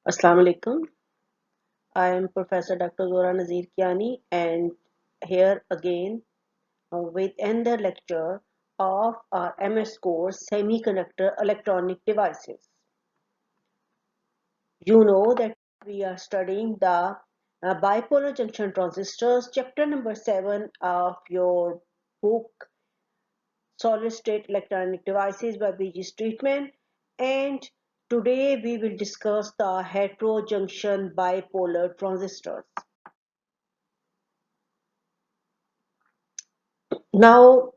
Assalamu alaikum. I am Professor Dr. Zora Nazir Kiani and here again with another lecture of our MS course Semiconductor Electronic Devices. You know that we are studying the bipolar junction transistors, chapter number 7 of your book Solid State Electronic Devices by B.G. Streetman, and today we will discuss the heterojunction bipolar transistors. Now,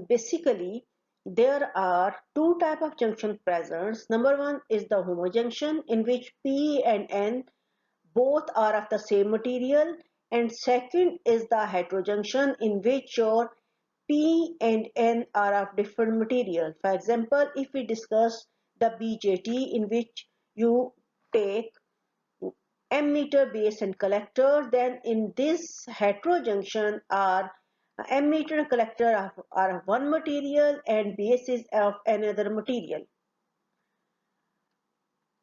basically, there are two type of junction presents. Number one is the homojunction in which P and N both are of the same material, and second is the heterojunction in which your P and N are of different material. For example, if we discuss the BJT in which you take ammeter, base and collector, then in this heterojunction are ammeter and collector are of one material and base is of another material.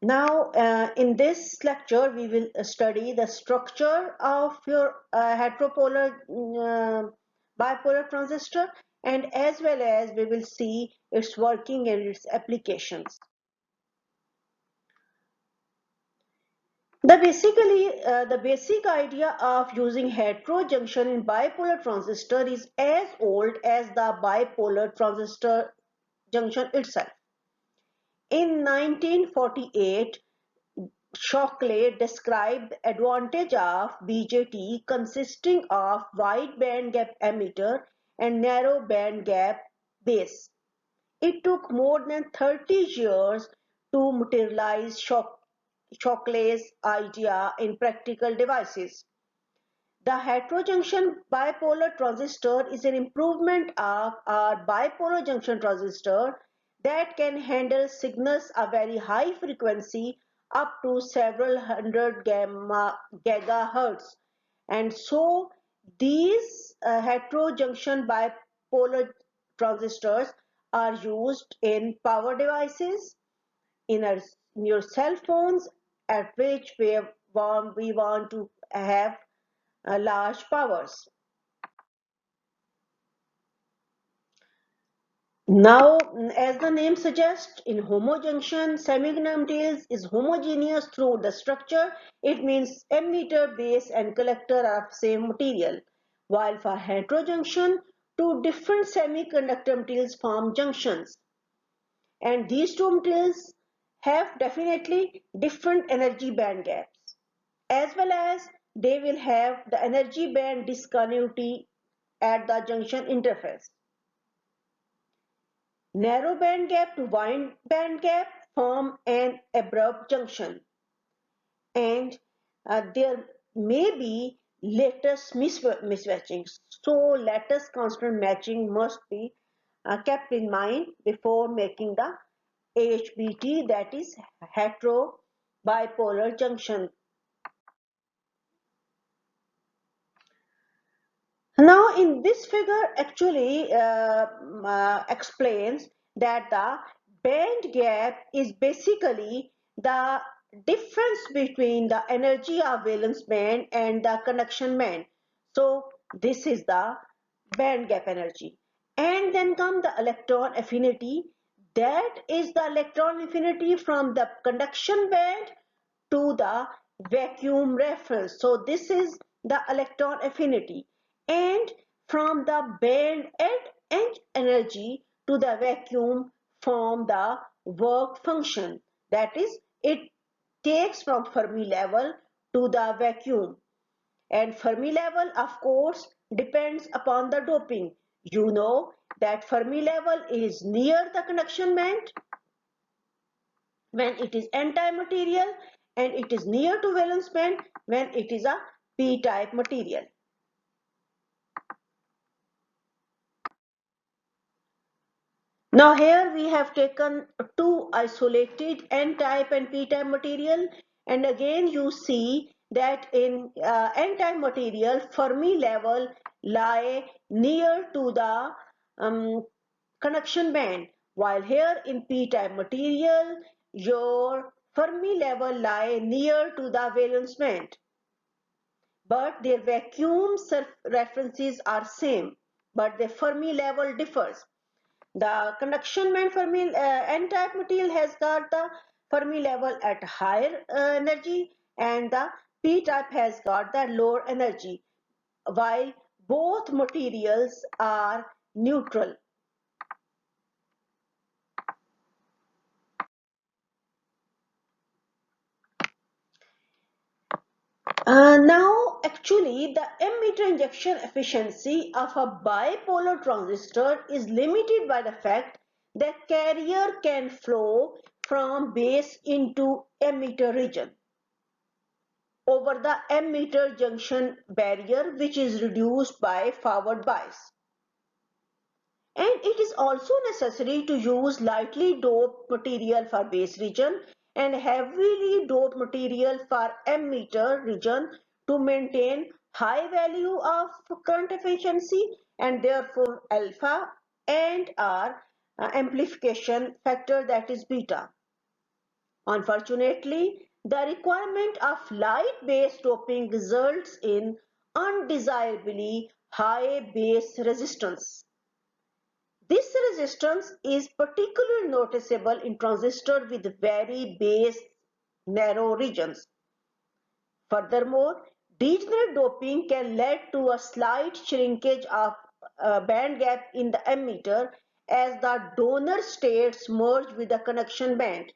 Now in this lecture we will study the structure of your heteropolar bipolar transistor, and as well as we will see its working and its applications. The basic idea of using heterojunction in bipolar transistor is as old as the bipolar transistor junction itself. In 1948, Shockley described the advantage of BJT consisting of wide band gap emitter and narrow band gap base. It took more than 30 years to materialize Shockley's idea in practical devices. The heterojunction bipolar transistor is an improvement of our bipolar junction transistor that can handle signals of very high frequency up to several hundred gigahertz. And so these heterojunction bipolar transistors are used in power devices, in your cell phones, at which we want to have large powers. Now, as the name suggests, in homojunction, semiconductor materials is homogeneous through the structure. It means emitter, base, and collector are of same material. While for heterojunction, two different semiconductor materials form junctions, and these two materials have definitely different energy band gaps, as well as they will have the energy band discontinuity at the junction interface. Narrow band gap to wide band gap form an abrupt junction, and there may be lattice mismatching. So lattice constant matching must be kept in mind before making the HBT, that is hetero bipolar junction. Now in this figure actually explains that the band gap is basically the difference between the energy of valence band and the conduction band. So this is the band gap energy. And then come the electron affinity. That is the electron affinity from the conduction band to the vacuum reference. So this is the electron affinity, and from the band end energy to the vacuum form the work function, that is it takes from Fermi level to the vacuum, and Fermi level of course depends upon the doping. You know that Fermi level is near the conduction band when it is n-type material, and it is near to valence band when it is a p-type material. Now here we have taken two isolated n-type and p-type material, and again you see that in n-type material Fermi level lie near to the conduction band, while here in p-type material your Fermi level lie near to the valence band, but their vacuum references are same, but the Fermi level differs. The conduction band Fermi n-type material has got the Fermi level at higher energy, and the p-type has got the lower energy, while both materials are neutral. Now, actually, the emitter injection efficiency of a bipolar transistor is limited by the fact that carrier can flow from base into emitter region over the emitter junction barrier, which is reduced by forward bias. And it is also necessary to use lightly doped material for base region and heavily doped material for emitter region to maintain high value of current efficiency, and therefore alpha and R amplification factor, that is beta. Unfortunately, the requirement of light base doping results in undesirably high base resistance. This resistance is particularly noticeable in transistors with very base narrow regions. Furthermore, degenerate doping can lead to a slight shrinkage of band gap in the emitter as the donor states merge with the conduction band.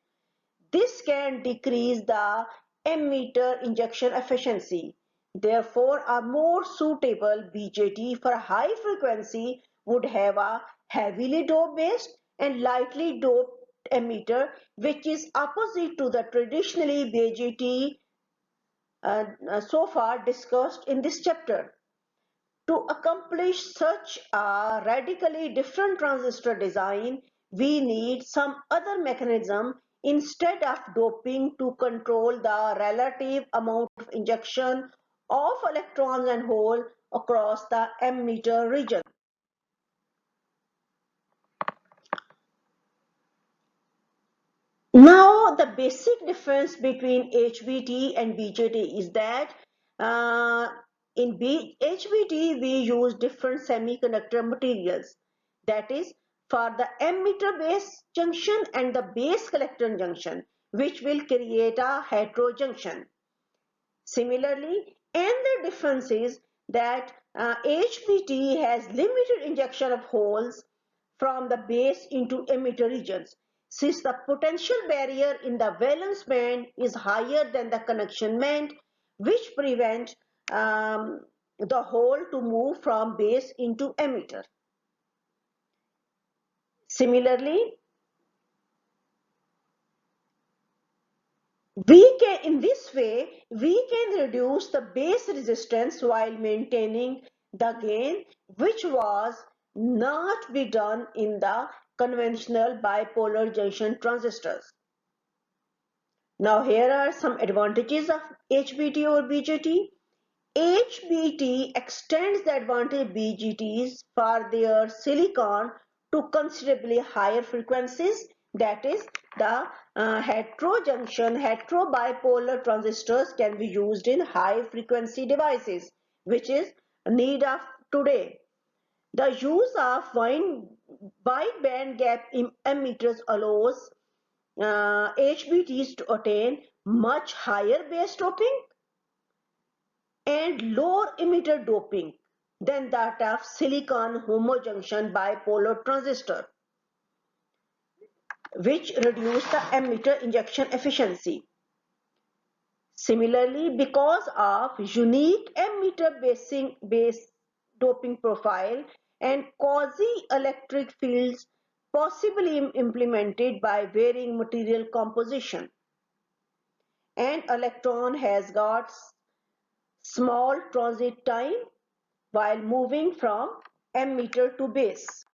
This can decrease the emitter injection efficiency. Therefore, a more suitable BJT for high frequency would have a heavily doped base and lightly doped emitter, which is opposite to the traditionally BJT so far discussed in this chapter. To accomplish such a radically different transistor design, we need some other mechanism instead of doping to control the relative amount of injection of electrons and holes across the emitter region. Now, the basic difference between HBT and BJT is that uh, in HBT we use different semiconductor materials. That is, for the emitter base junction and the base collector junction, which will create a heterojunction. Similarly, another difference is that HBT has limited injection of holes from the base into emitter regions, since the potential barrier in the valence band is higher than the conduction band, which prevent the hole to move from base into emitter. Similarly, in this way, we can reduce the base resistance while maintaining the gain, which was not be done in the conventional bipolar junction transistors. Now here are some advantages of HBT or BJT. HBT extends the advantage of BJTs for their silicon to considerably higher frequencies, that is, the heterojunction, heterobipolar transistors can be used in high frequency devices, which is need of today. The use of wide band gap emitters allows HBTs to attain much higher base doping and lower emitter doping than that of silicon homojunction bipolar transistor, which reduce the emitter injection efficiency. Similarly, because of unique emitter base doping profile and quasi-electric fields possibly implemented by varying material composition, and electron has got small transit time while moving from emitter to base.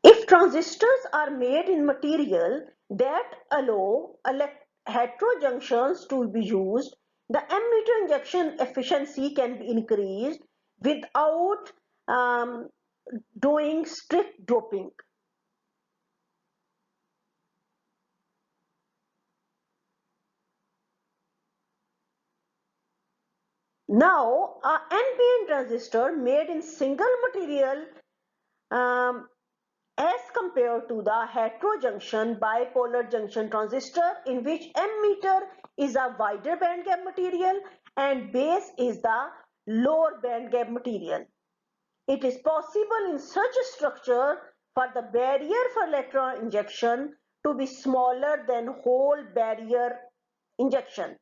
If transistors are made in material that allow heterojunctions to be used, The ammeter injection efficiency can be increased without um, doing strict doping. Now, a NPN transistor made in single material um, as compared to the heterojunction bipolar junction transistor, in which ammeter is a wider bandgap material and base is the lower bandgap material. It is possible in such a structure for the barrier for electron injection to be smaller than hole barrier injection.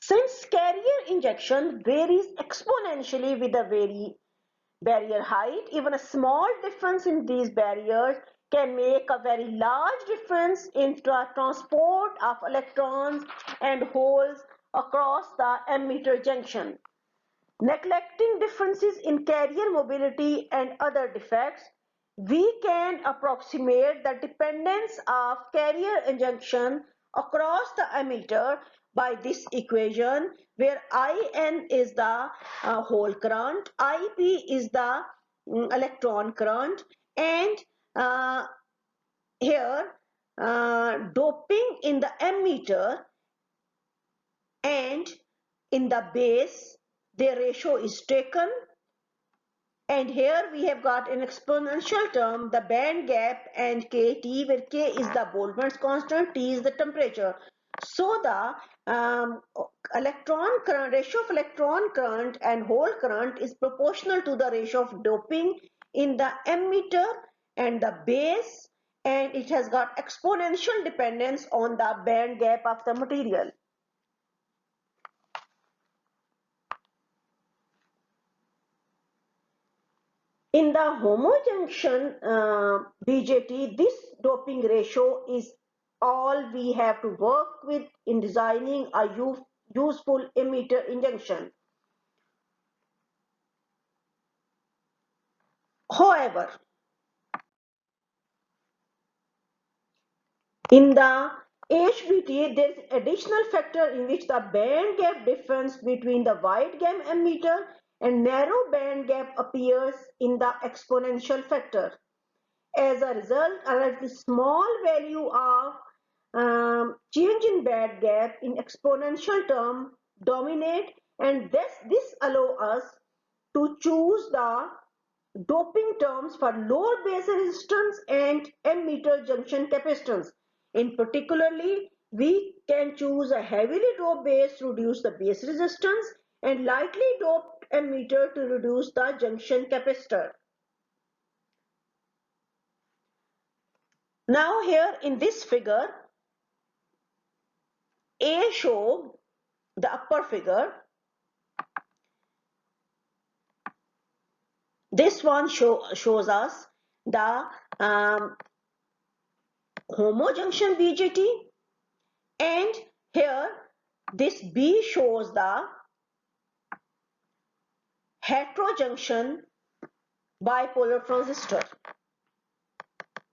Since carrier injection varies exponentially with the barrier height, even a small difference in these barriers can make a very large difference in the transport of electrons and holes across the ammeter junction. Neglecting differences in carrier mobility and other defects, we can approximate the dependence of carrier injection across the ammeter by this equation, where In is the hole current, Ip is the electron current, and uh, here doping in the ammeter and in the base, their ratio is taken, and here we have got an exponential term, the band gap, and Kt, where K is the Boltzmann constant, T is the temperature. So the electron current, ratio of electron current and hole current is proportional to the ratio of doping in the ammeter and the base, and it has got exponential dependence on the band gap of the material. In the homojunction BJT, this doping ratio is all we have to work with in designing a useful emitter injection. However, in the HBT, there is additional factor in which the band gap difference between the wide gap emitter and narrow band gap appears in the exponential factor. As a result, a relatively small value of change in band gap in exponential term dominate, and this allow us to choose the doping terms for lower base resistance and ammeter junction capacitance. In particularly, we can choose a heavily doped base to reduce the base resistance and lightly doped ammeter to reduce the junction capacitor. Now here in this figure, A show the upper figure. This one shows us the homojunction BJT, and here this B shows the heterojunction bipolar transistor.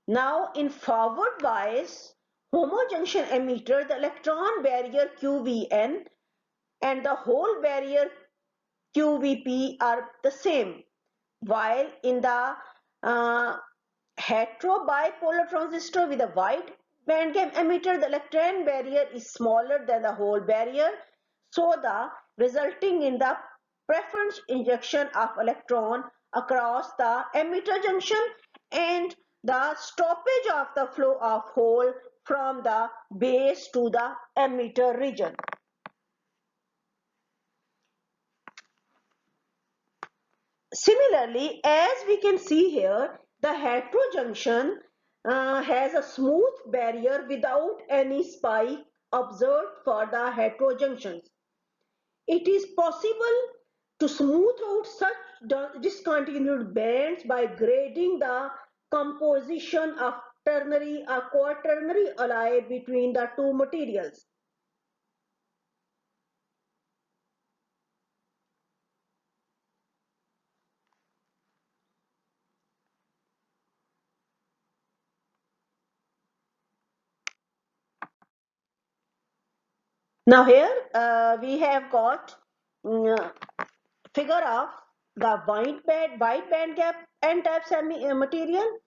Now in forward bias homojunction emitter, the electron barrier QVN and the hole barrier QVP are the same, while in the hetero bipolar transistor with a wide bandgap emitter, the electron barrier is smaller than the hole barrier, so the resulting in the preference injection of electron across the emitter junction and the stoppage of the flow of hole from the base to the emitter region. Similarly, as we can see here, the heterojunction has a smooth barrier without any spike observed for the heterojunctions. It is possible to smooth out such discontinued bands by grading the composition of ternary or quaternary alloy between the two materials. Now here we have got figure of the wide band gap n-type semi material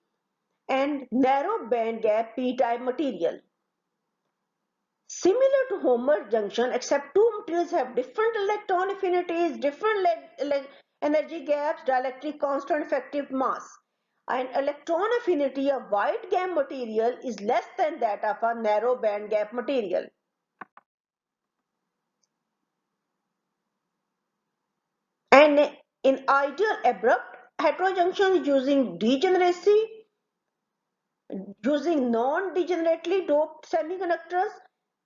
and narrow band gap p-type material. Similar to Homer junction, except two materials have different electron affinities, different energy gaps, dielectric constant, effective mass. An electron affinity of wide gap material is less than that of a narrow band gap material. And in ideal abrupt heterojunction using degeneracy, using non-degenerately doped semiconductors,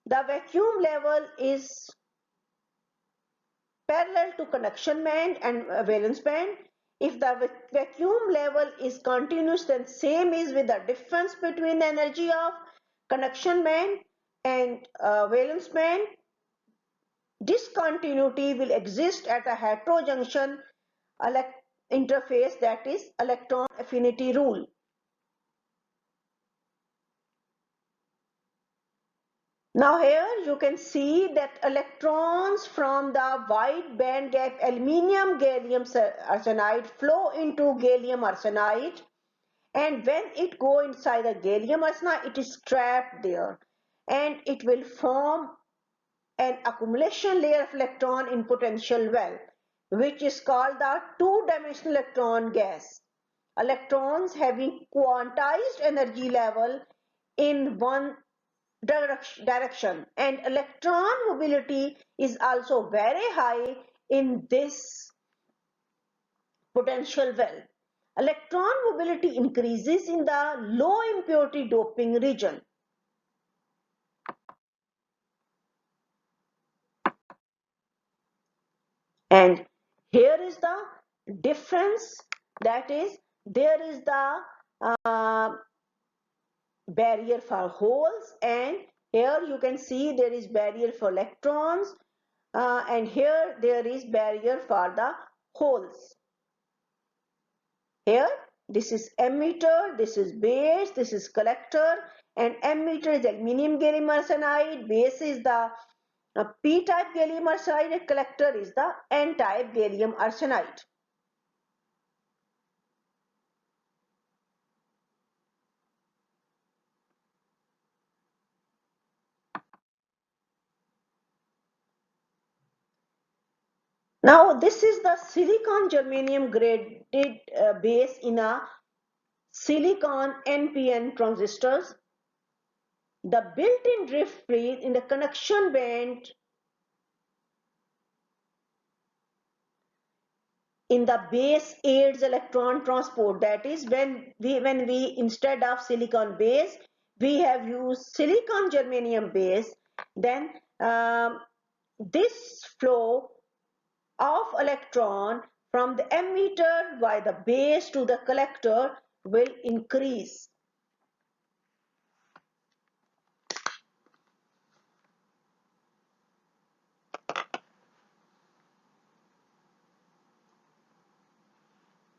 the vacuum level is parallel to conduction band and valence band. If the vacuum level is continuous, then same is with the difference between the energy of conduction band and valence band. Discontinuity will exist at a heterojunction interface, that is electron affinity rule. Now here you can see that electrons from the wide band gap aluminium gallium arsenide flow into gallium arsenide, and when it go inside the gallium arsenide it is trapped there and it will form an accumulation layer of electron in potential well, which is called the two-dimensional electron gas. Electrons having quantized energy level in one direction, and electron mobility is also very high in this potential well. Electron mobility increases in the low impurity doping region. And here is the difference, that is there is the barrier for holes, and here you can see there is barrier for electrons, and here there is barrier for the holes. Here this is emitter, this is base, this is collector, and emitter is aluminium gallium arsenide, base is the p-type gallium arsenide, and collector is the n-type gallium arsenide. Now this is the silicon germanium graded base in a silicon NPN transistors. The built-in drift freeze in the connection band in the base aids electron transport. That is when we instead of silicon base we have used silicon germanium base, then this flow of electron from the emitter by the base to the collector will increase.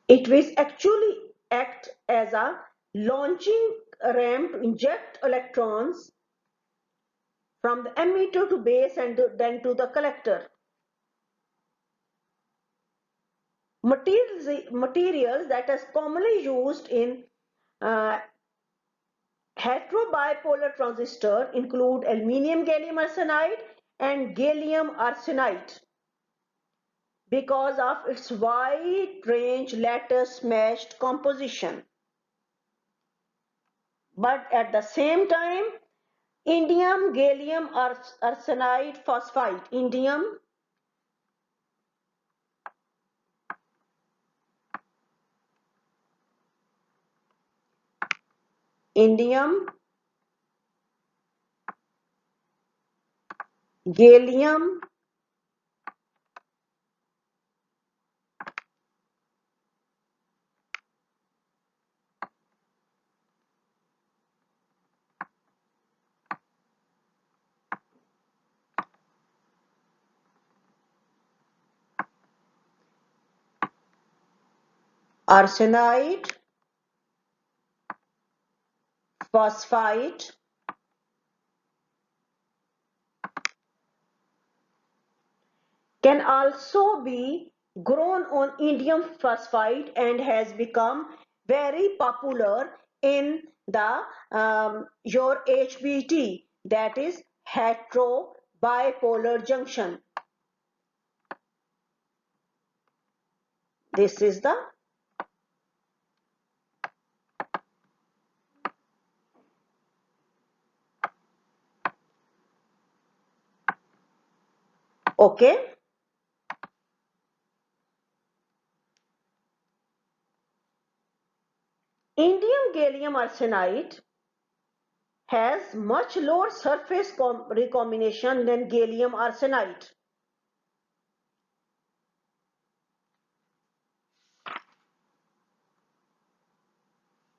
It will actually act as a launching ramp to inject electrons from the emitter to base and then to the collector. Materials that is commonly used in uh, heterobipolar transistor include aluminium gallium arsenide and gallium arsenide because of its wide range lattice matched composition. But at the same time, indium gallium arsenide phosphide, indium gallium arsenide, phosphide, can also be grown on indium phosphide and has become very popular in the your HBT, that is hetero bipolar junction. This is the okay. Indium gallium arsenide has much lower surface recombination than gallium arsenide.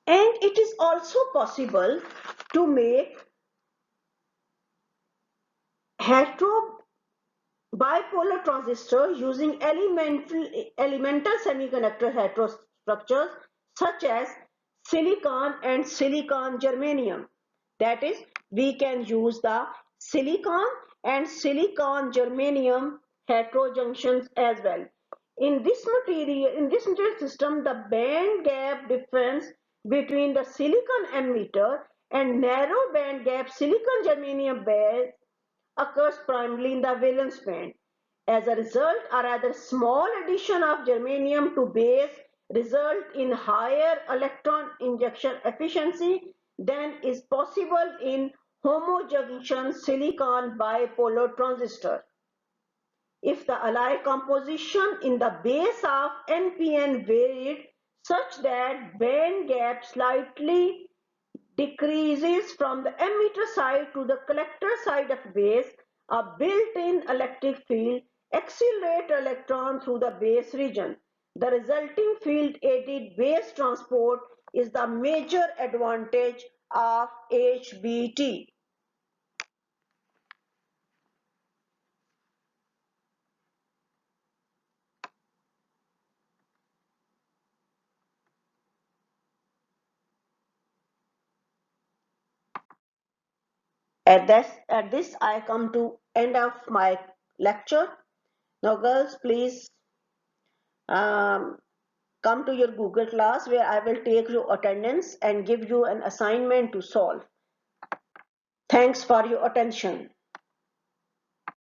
And it is also possible to make hetero bipolar transistor using elemental semiconductor heterostructures such as silicon and silicon germanium. That is, we can use the silicon and silicon germanium heterojunctions as well. In this material system, the band gap difference between the silicon emitter and narrow band gap silicon germanium band occurs primarily in the valence band. As a result, a rather small addition of germanium to base result in higher electron injection efficiency than is possible in homojunction silicon bipolar transistor. If the alloy composition in the base of NPN varied such that band gap slightly decreases from the emitter side to the collector side of base, a built-in electric field accelerates electron through the base region. The resulting field-aided base transport is the major advantage of HBT. At this, I come to end of my lecture. Now, girls, please um, come to your Google class where I will take your attendance and give you an assignment to solve. Thanks for your attention.